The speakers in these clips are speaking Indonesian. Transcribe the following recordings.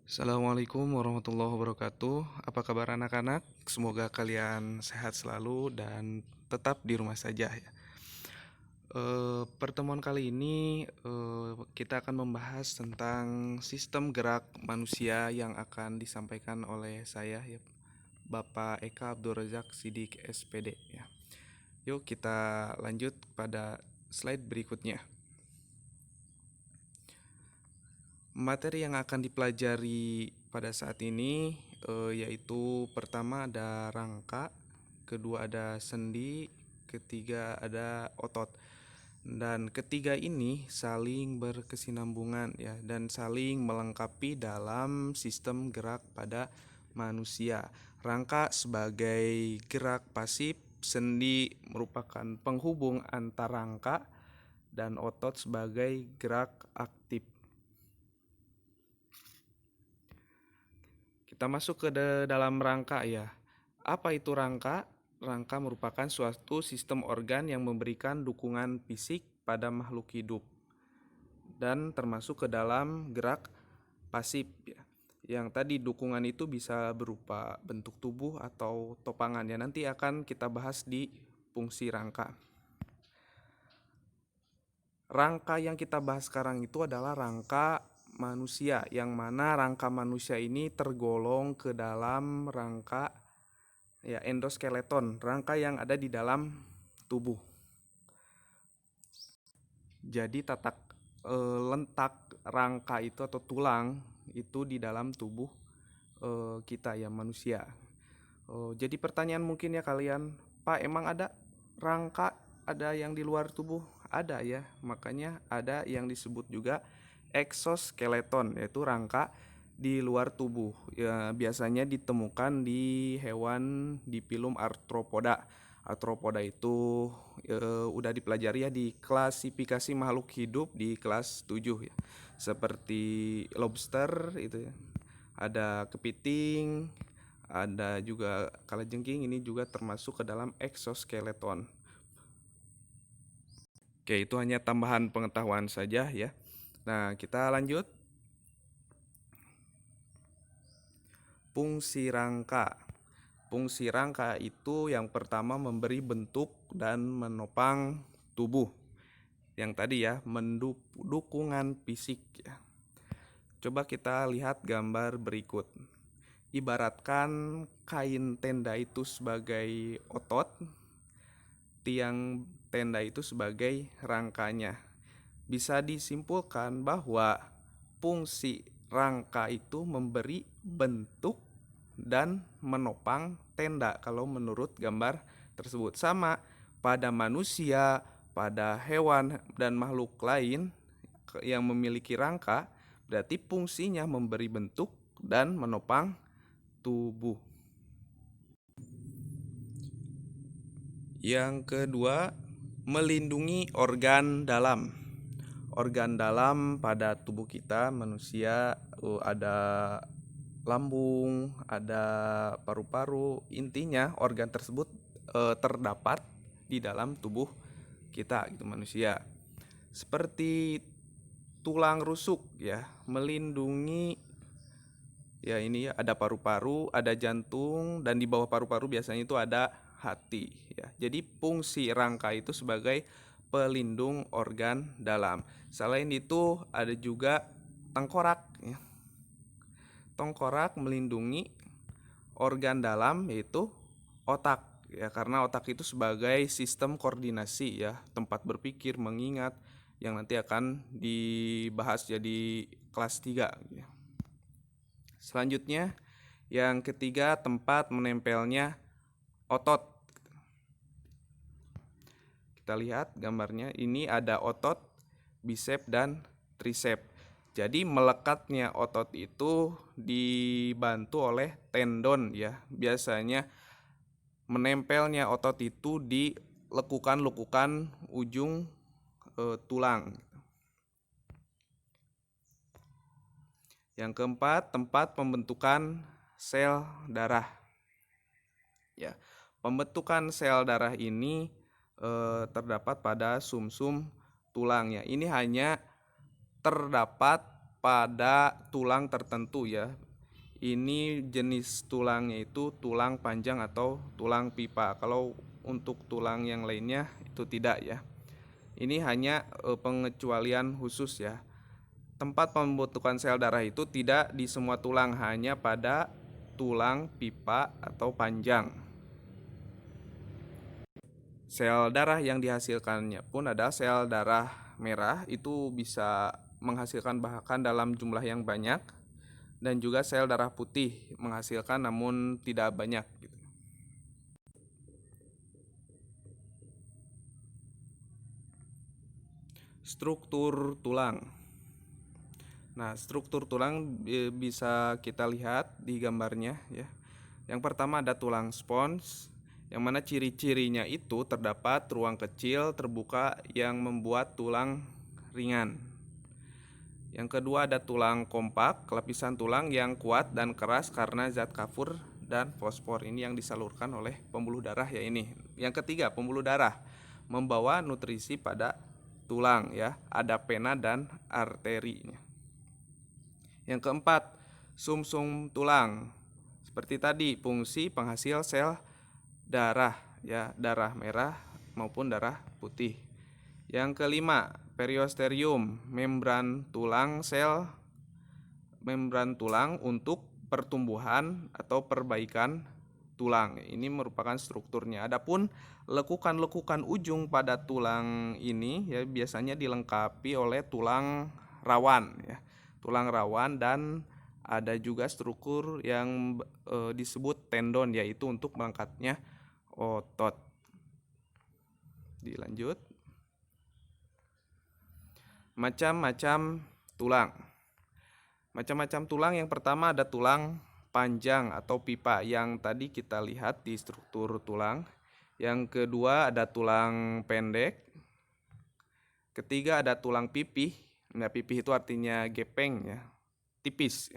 Assalamualaikum warahmatullahi wabarakatuh. Apa kabar anak-anak? Semoga kalian sehat selalu dan tetap di rumah saja ya. Pertemuan kali ini kita akan membahas tentang sistem gerak manusia yang akan disampaikan oleh saya ya, Bapak Eka Abdul Razak Sidik SPD ya. Yuk kita lanjut pada slide berikutnya. Materi yang akan dipelajari pada saat ini yaitu pertama ada rangka, kedua ada sendi, ketiga ada otot. Dan ketiga ini saling berkesinambungan ya dan saling melengkapi dalam sistem gerak pada manusia. Rangka sebagai gerak pasif, sendi merupakan penghubung antar rangka dan otot sebagai gerak aktif. Kita masuk ke dalam rangka ya. Apa itu rangka? Rangka merupakan suatu sistem organ yang memberikan dukungan fisik pada makhluk hidup dan termasuk ke dalam gerak pasif ya. Yang tadi dukungan itu bisa berupa bentuk tubuh atau topangan ya. Nanti akan kita bahas di fungsi rangka. Rangka yang kita bahas sekarang itu adalah rangka manusia, yang mana rangka manusia ini tergolong ke dalam rangka ya endoskeleton, rangka yang ada di dalam tubuh. Jadi letak rangka itu atau tulang itu di dalam tubuh kita ya manusia. Jadi pertanyaan mungkin ya kalian, Pak, emang ada rangka ada yang di luar tubuh? Ada ya, makanya ada yang disebut juga exoskeleton, yaitu rangka di luar tubuh. Ya, biasanya ditemukan di hewan di filum arthropoda. Arthropoda itu udah dipelajari ya di klasifikasi makhluk hidup di kelas 7 ya. Seperti lobster itu ya. Ada kepiting, ada juga kalajengking, ini juga termasuk ke dalam exoskeleton. Oke, itu hanya tambahan pengetahuan saja ya. Nah, kita lanjut. Fungsi rangka. Fungsi rangka itu yang pertama memberi bentuk dan menopang tubuh. Yang tadi ya, dukungan fisik ya. Coba kita lihat gambar berikut. Ibaratkan kain tenda itu sebagai otot, tiang tenda itu sebagai rangkanya. Bisa disimpulkan bahwa fungsi rangka itu memberi bentuk dan menopang tenda kalau menurut gambar tersebut. Sama pada manusia, pada hewan dan makhluk lain yang memiliki rangka, berarti fungsinya memberi bentuk dan menopang tubuh. Yang kedua, melindungi organ dalam. Organ dalam pada tubuh kita manusia ada lambung, ada paru-paru. Intinya organ tersebut terdapat di dalam tubuh kita gitu manusia. Seperti tulang rusuk ya, melindungi ya ini ya, ada paru-paru, ada jantung, dan di bawah paru-paru biasanya itu ada hati ya. Jadi fungsi rangka itu sebagai pelindung organ dalam. Selain itu ada juga tengkorak ya. Tengkorak melindungi organ dalam yaitu otak ya, karena otak itu sebagai sistem koordinasi ya, tempat berpikir, mengingat, yang nanti akan dibahas jadi kelas 3 ya. Selanjutnya yang ketiga, tempat menempelnya otot. Kita lihat gambarnya, ini ada otot bisep dan trisep. Jadi melekatnya otot itu dibantu oleh tendon ya. Biasanya menempelnya otot itu di lekukan-lekukan ujung tulang. Yang keempat, tempat pembentukan sel darah. Ya, pembentukan sel darah ini terdapat pada sumsum tulang ya. Ini hanya terdapat pada tulang tertentu ya. Ini jenis tulangnya itu tulang panjang atau tulang pipa. Kalau untuk tulang yang lainnya itu tidak ya. Ini hanya pengecualian khusus ya. Tempat pembentukan sel darah itu tidak di semua tulang, hanya pada tulang pipa atau panjang. Sel darah yang dihasilkannya pun ada sel darah merah, itu bisa menghasilkan bahkan dalam jumlah yang banyak, dan juga sel darah putih menghasilkan namun tidak banyak gitu. Struktur tulang. Nah, struktur tulang bisa kita lihat di gambarnya ya. Yang pertama ada tulang spons, yang mana ciri-cirinya itu terdapat ruang kecil terbuka yang membuat tulang ringan. Yang kedua ada tulang kompak, lapisan tulang yang kuat dan keras karena zat kafur dan fosfor ini yang disalurkan oleh pembuluh darah ya ini. Yang ketiga, pembuluh darah membawa nutrisi pada tulang ya, ada vena dan arterinya. Yang keempat, sumsum tulang. Seperti tadi, fungsi penghasil sel darah ya, darah merah maupun darah putih. Yang kelima, periosterium, membran tulang untuk pertumbuhan atau perbaikan tulang. Ini merupakan strukturnya. Adapun lekukan-lekukan ujung pada tulang ini ya biasanya dilengkapi oleh tulang rawan ya. Tulang rawan dan ada juga struktur yang disebut tendon, yaitu untuk mengangkatnya otot. Dilanjut. Macam-macam tulang. Macam-macam tulang, yang pertama ada tulang panjang atau pipa yang tadi kita lihat di struktur tulang. Yang kedua ada tulang pendek. Ketiga ada tulang pipih. Nah, pipih itu artinya gepeng ya, tipis.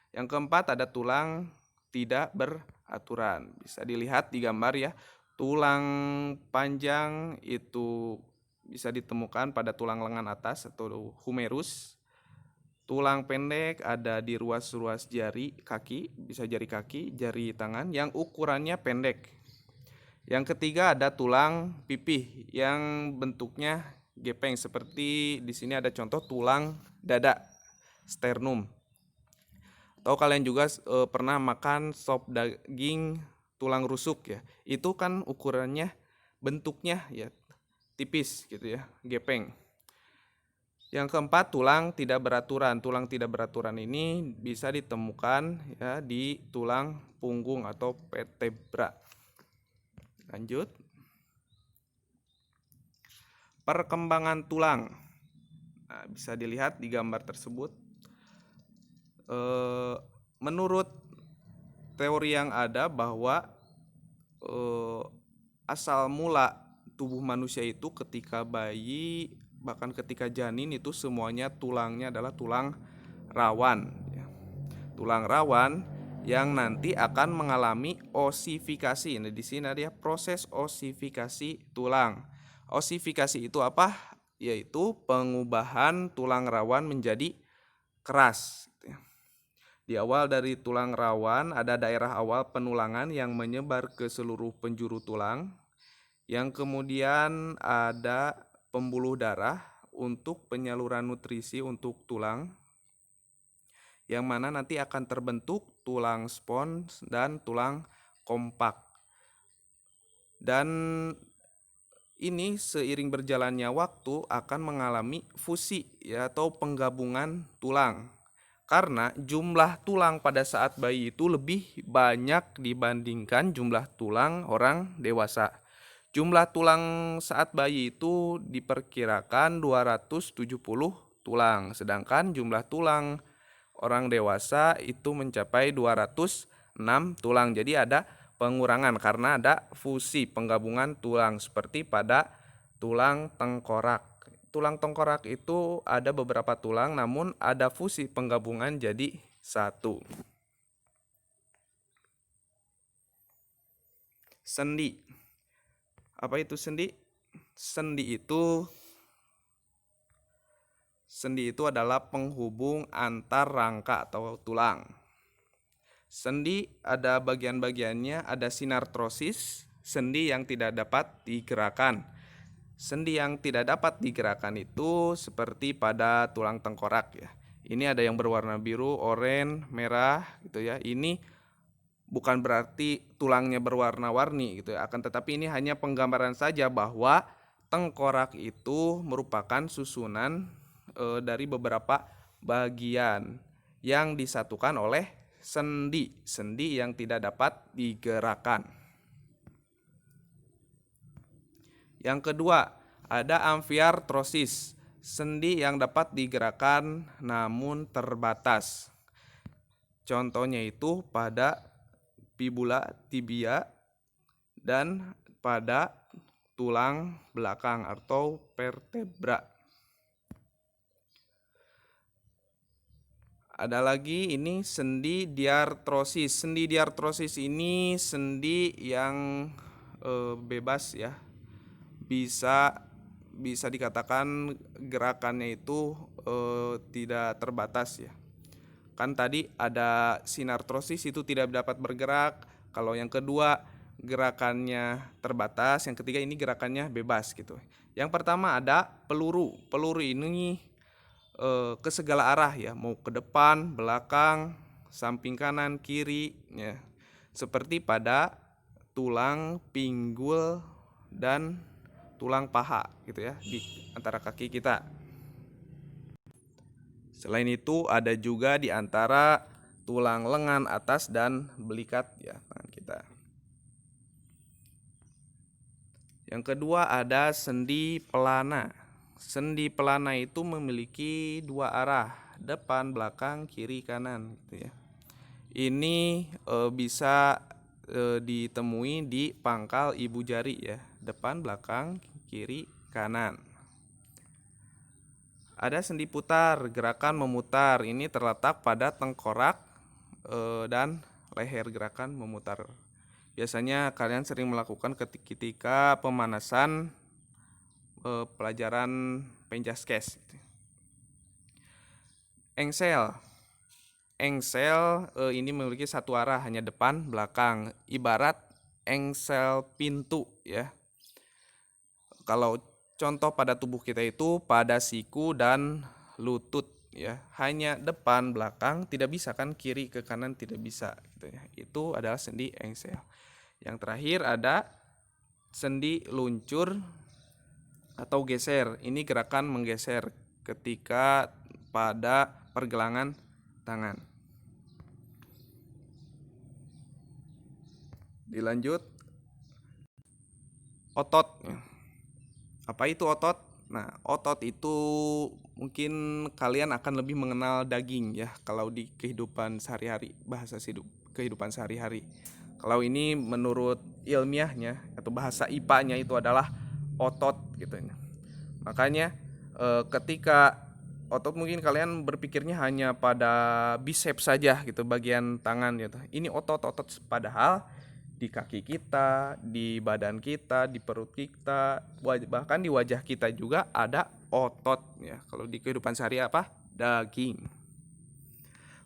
Yang keempat ada tulang tidak beraturan. Bisa dilihat di gambar ya. Tulang panjang itu bisa ditemukan pada tulang lengan atas atau humerus. Tulang pendek ada di ruas-ruas jari kaki, bisa jari kaki, jari tangan yang ukurannya pendek. Yang ketiga ada tulang pipih yang bentuknya gepeng, seperti di sini ada contoh tulang dada, sternum. Atau kalian juga pernah makan sop daging tulang rusuk ya. Itu kan ukurannya, bentuknya ya tipis gitu ya, gepeng. Yang keempat, tulang tidak beraturan. Tulang tidak beraturan ini bisa ditemukan ya di tulang punggung atau vertebra. Lanjut. Perkembangan tulang. Nah, bisa dilihat di gambar tersebut. Menurut teori yang ada bahwa asal mula tubuh manusia itu ketika bayi, bahkan ketika janin itu semuanya tulangnya adalah tulang rawan. Tulang rawan yang nanti akan mengalami osifikasi. Nah, di sini ada proses osifikasi tulang. Osifikasi itu apa? Yaitu pengubahan tulang rawan menjadi keras. Di awal dari tulang rawan ada daerah awal penulangan yang menyebar ke seluruh penjuru tulang, yang kemudian ada pembuluh darah untuk penyaluran nutrisi untuk tulang, yang mana nanti akan terbentuk tulang spons dan tulang kompak. Dan ini seiring berjalannya waktu akan mengalami fusi ya, atau penggabungan tulang. Karena jumlah tulang pada saat bayi itu lebih banyak dibandingkan jumlah tulang orang dewasa. Jumlah tulang saat bayi itu diperkirakan 270 tulang, sedangkan jumlah tulang orang dewasa itu mencapai 206 tulang. Jadi ada pengurangan karena ada fusi penggabungan tulang seperti pada tulang tengkorak. Tulang tengkorak itu ada beberapa tulang namun ada fusi penggabungan jadi satu. Sendi. Apa itu sendi? Sendi itu Sendi itu adalah penghubung antar rangka atau tulang. Sendi ada bagian-bagiannya, ada sinartrosis, sendi yang tidak dapat digerakkan. Sendi yang tidak dapat digerakkan itu seperti pada tulang tengkorak ya. Ini ada yang berwarna biru, oranye, merah gitu ya. Ini bukan berarti tulangnya berwarna-warni gitu ya. Akan tetapi ini hanya penggambaran saja bahwa tengkorak itu merupakan susunan dari beberapa bagian yang disatukan oleh sendi yang tidak dapat digerakkan. Yang kedua, ada amfiartrosis, sendi yang dapat digerakkan namun terbatas. Contohnya itu pada fibula tibia dan pada tulang belakang atau vertebra. Ada lagi ini sendi diartrosis. Sendi diartrosis ini sendi yang bebas ya. Bisa dikatakan gerakannya itu tidak terbatas ya. Kan tadi ada sinartrosis itu tidak dapat bergerak. Kalau yang kedua gerakannya terbatas, yang ketiga ini gerakannya bebas gitu. Yang pertama ada peluru. Peluru ini ke segala arah ya, mau ke depan, belakang, samping kanan, kiri ya. Seperti pada tulang pinggul dan tulang paha gitu ya di antara kaki kita. Selain itu ada juga di antara tulang lengan atas dan belikat ya tangan kita. Yang kedua ada sendi pelana. Sendi pelana itu memiliki dua arah, depan, belakang, kiri, kanan gitu ya. Ini bisa ditemui di pangkal ibu jari ya, depan, belakang, kiri, kanan. Ada sendi putar, gerakan memutar. Ini terletak pada tengkorak dan leher, gerakan memutar. Biasanya kalian sering melakukan ketika pemanasan pelajaran penjaskes. Engsel. Engsel ini memiliki satu arah, hanya depan, belakang. Ibarat engsel pintu ya. Kalau contoh pada tubuh kita itu pada siku dan lutut ya, hanya depan belakang, tidak bisa kan kiri ke kanan tidak bisa gitu ya. Itu adalah sendi engsel. Yang terakhir ada sendi luncur atau geser. Ini gerakan menggeser ketika pada pergelangan tangan. Dilanjut otot. Apa itu otot? Nah, otot itu mungkin kalian akan lebih mengenal daging ya kalau di kehidupan sehari-hari, bahasa kehidupan sehari-hari. Kalau ini menurut ilmiahnya atau bahasa IPA-nya itu adalah otot gitu ya. Makanya ketika otot mungkin kalian berpikirnya hanya pada biceps saja gitu, bagian tangan gitu. Ini otot-otot, padahal di kaki kita, di badan kita, di perut kita, bahkan di wajah kita juga ada otot ya. Kalau di kehidupan sehari apa? Daging.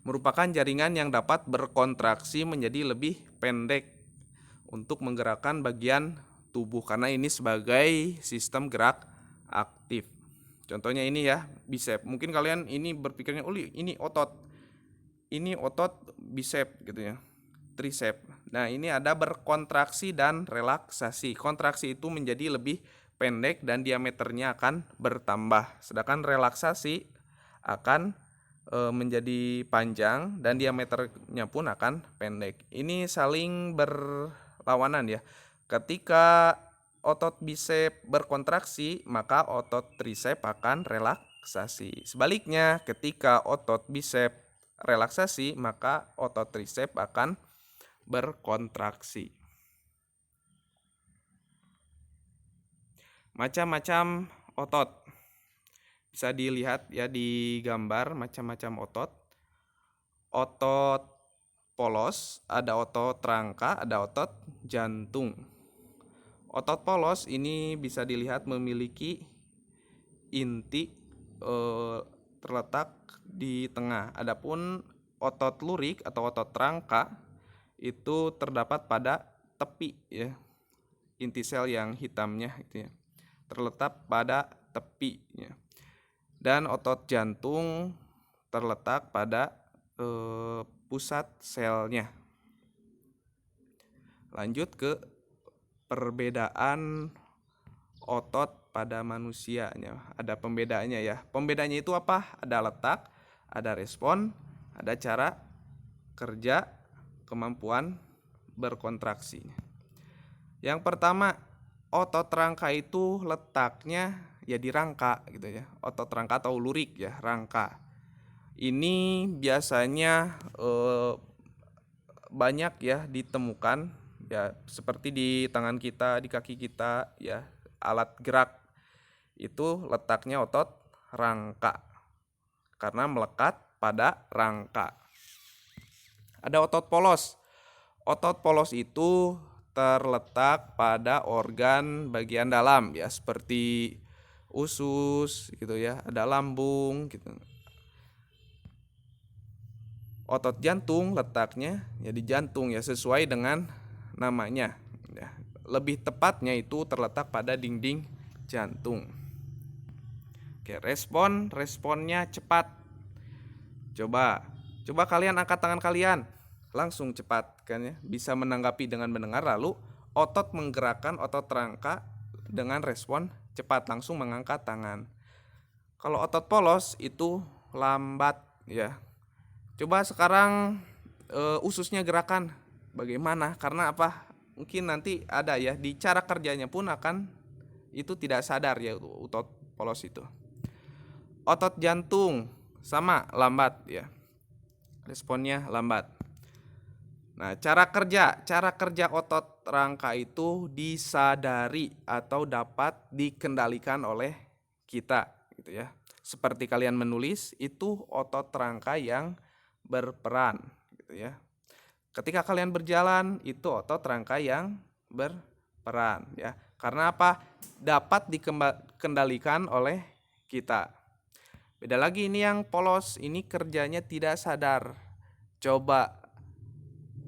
Merupakan jaringan yang dapat berkontraksi menjadi lebih pendek untuk menggerakkan bagian tubuh karena ini sebagai sistem gerak aktif. Contohnya ini ya, bicep. Mungkin kalian ini berpikirnya, "Oh, ini otot. Ini otot bicep gitu ya. Tricep." Nah, ini ada berkontraksi dan relaksasi. Kontraksi itu menjadi lebih pendek dan diameternya akan bertambah. Sedangkan relaksasi akan menjadi panjang dan diameternya pun akan pendek. Ini saling berlawanan ya. Ketika otot bicep berkontraksi, maka otot tricep akan relaksasi. Sebaliknya, ketika otot bicep relaksasi, maka otot tricep akan berkontraksi. Macam-macam otot. Bisa dilihat ya di gambar macam-macam otot. Otot polos, ada otot rangka, ada otot jantung. Otot polos ini bisa dilihat memiliki inti terletak di tengah. Adapun otot lurik atau otot rangka itu terdapat pada tepi ya. Inti sel yang hitamnya itu ya. Terletak pada tepinya. Dan otot jantung terletak pada pusat selnya. Lanjut ke perbedaan otot pada manusianya. Ada pembedaannya ya. Pembedanya itu apa? Ada letak, ada respon, ada cara kerja, kemampuan berkontraksi. Yang pertama, otot rangka itu letaknya ya di rangka gitu ya. Otot rangka atau lurik ya, rangka. Ini biasanya banyak ya ditemukan ya, seperti di tangan kita, di kaki kita ya, alat gerak itu letaknya otot rangka karena melekat pada rangka. Ada otot polos. Otot polos itu terletak pada organ bagian dalam ya, seperti usus gitu ya, ada lambung gitu. Otot jantung letaknya ya di jantung ya, sesuai dengan namanya ya. Lebih tepatnya itu terletak pada dinding jantung. Oke, responnya cepat. Coba kalian angkat tangan kalian, langsung cepat kan ya, bisa menanggapi dengan mendengar, lalu otot menggerakkan otot rangka dengan respon cepat, langsung mengangkat tangan. Kalau otot polos itu lambat ya. Coba sekarang ususnya gerakan bagaimana? Karena apa? Mungkin nanti ada ya di cara kerjanya pun akan itu tidak sadar ya, otot polos itu. Otot jantung sama lambat ya. Responnya lambat. Nah, cara kerja otot rangka itu disadari atau dapat dikendalikan oleh kita gitu ya. Seperti kalian menulis, itu otot rangka yang berperan gitu ya. Ketika kalian berjalan, itu otot rangka yang berperan ya. Karena apa? Dapat dikendalikan oleh kita. Beda lagi ini yang polos, ini kerjanya tidak sadar. Coba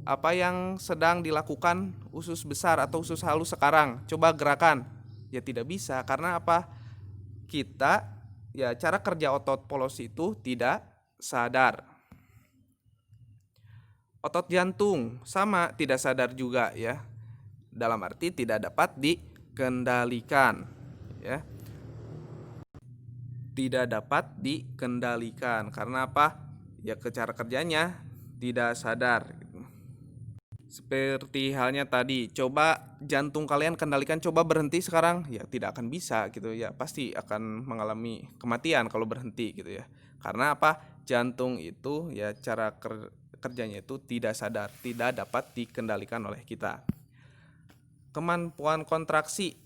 apa yang sedang dilakukan usus besar atau usus halus sekarang, coba gerakan. Ya tidak bisa, karena apa? Kita ya, cara kerja otot polos itu tidak sadar. Otot jantung sama, tidak sadar juga ya. Dalam arti tidak dapat dikendalikan ya. Tidak dapat dikendalikan karena apa? Ya, cara kerjanya tidak sadar. Seperti halnya tadi, coba jantung kalian kendalikan, coba berhenti sekarang, ya tidak akan bisa gitu ya, pasti akan mengalami kematian kalau berhenti gitu ya. Karena apa? Jantung itu ya cara kerjanya itu tidak sadar, tidak dapat dikendalikan oleh kita. Kemampuan kontraksi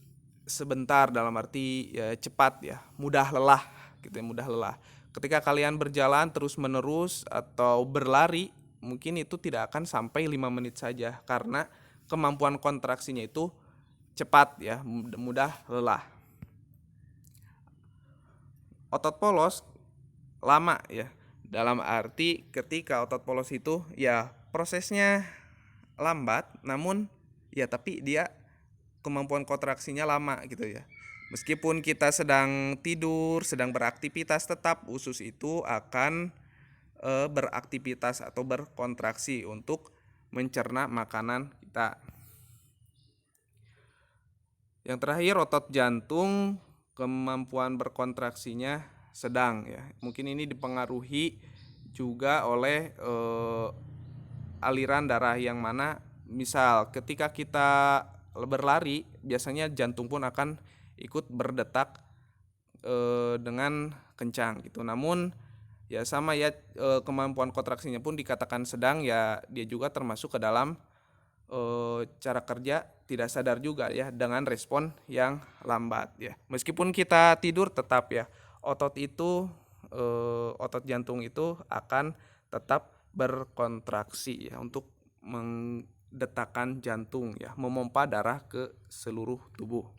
sebentar, dalam arti ya cepat ya, mudah lelah gitu ya, mudah lelah. Ketika kalian berjalan terus menerus atau berlari, mungkin itu tidak akan sampai 5 menit saja karena kemampuan kontraksinya itu cepat ya, mudah lelah. Otot polos lama ya, dalam arti ketika otot polos itu ya prosesnya lambat, namun ya tapi dia kemampuan kontraksinya lama gitu ya. Meskipun kita sedang tidur, sedang beraktivitas, tetap usus itu akan beraktivitas atau berkontraksi untuk mencerna makanan kita. Yang terakhir, otot jantung kemampuan berkontraksinya sedang ya. Mungkin ini dipengaruhi juga oleh aliran darah yang mana, misal ketika kita berlari biasanya jantung pun akan ikut berdetak dengan kencang gitu. Namun ya sama ya, kemampuan kontraksinya pun dikatakan sedang ya, dia juga termasuk ke dalam cara kerja tidak sadar juga ya, dengan respon yang lambat ya. Meskipun kita tidur tetap ya, otot itu otot jantung itu akan tetap berkontraksi ya untuk mengdetakkan jantung ya, memompa darah ke seluruh tubuh.